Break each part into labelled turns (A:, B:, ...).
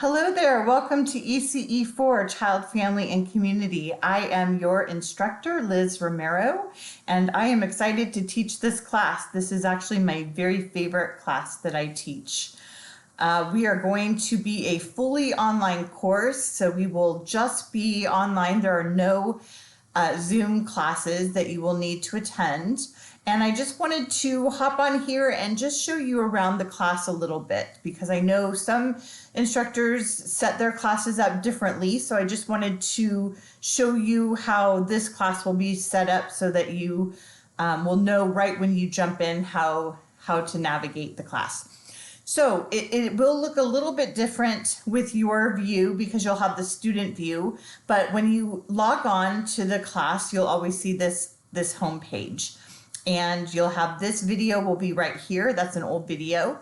A: Hello there, welcome to ECE 4, Child, Family, and Community. I am your instructor, Liz Romero, and I am excited to teach this class. This is actually my very favorite class that I teach. We are going to be a fully online course, so we will just be online. There are no Zoom classes that you will need to attend. And I just wanted to hop on here and just show you around the class a little bit because I know some instructors set their classes up differently. So I just wanted to show you how this class will be set up so that you will know right when you jump in how to navigate the class. So it will look a little bit different with your view because you'll have the student view, but when you log on to the class, you'll always see this home page. And you'll have this video will be right here. That's an old video.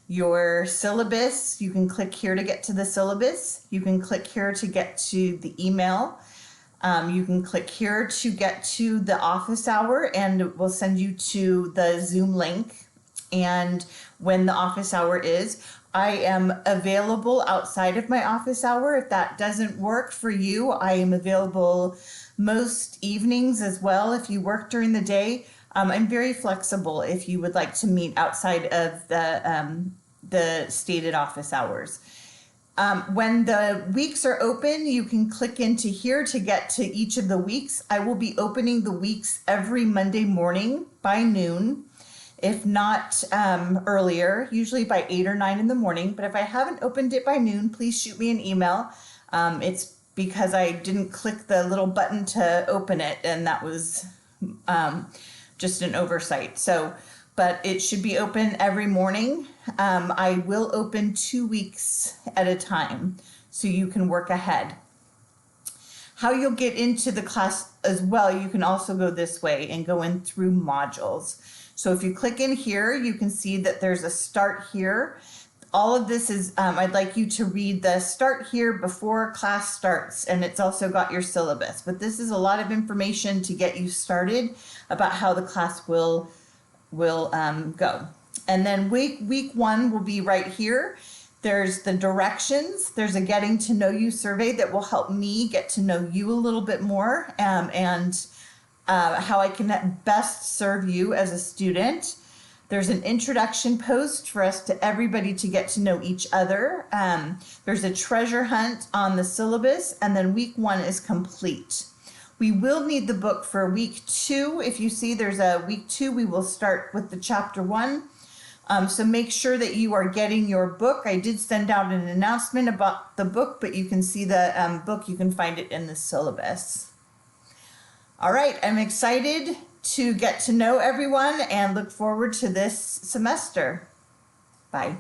A: Your syllabus, you can click here to get to the syllabus. You can click here to get to the email. You can click here to get to the office hour, and it will send you to the Zoom link. And when the office hour is, I am available outside of my office hour. If that doesn't work for you, I am available most evenings as well. If you work during the day, I'm very flexible if you would like to meet outside of the stated office hours. When the weeks are open, you can click into here to get to each of the weeks. I will be opening the weeks every Monday morning by noon, if not earlier, usually by 8 or 9 in the morning. But if I haven't opened it by noon, please shoot me an email. It's because I didn't click the little button to open it, and that was just an oversight. So, but it should be open every morning. I will open 2 weeks at a time so you can work ahead. How you'll get into the class as well, you can also go this way and go in through modules. So if you click in here, you can see that there's a start here. All of this is, I'd like you to read the start here before class starts, and it's also got your syllabus. But this is a lot of information to get you started about how the class will go. And then week 1 will be right here. There's the directions. There's a getting to know you survey that will help me get to know you a little bit more and how I can best serve you as a student. There's an introduction post for us to everybody to get to know each other. There's a treasure hunt on the syllabus, and then week 1 is complete. We will need the book for week 2. If you see there's a week 2, we will start with the chapter 1. So make sure that you are getting your book. I did send out an announcement about the book, but you can see the book. You can find it in the syllabus. All right, I'm excited to get to know everyone and look forward to this semester. Bye.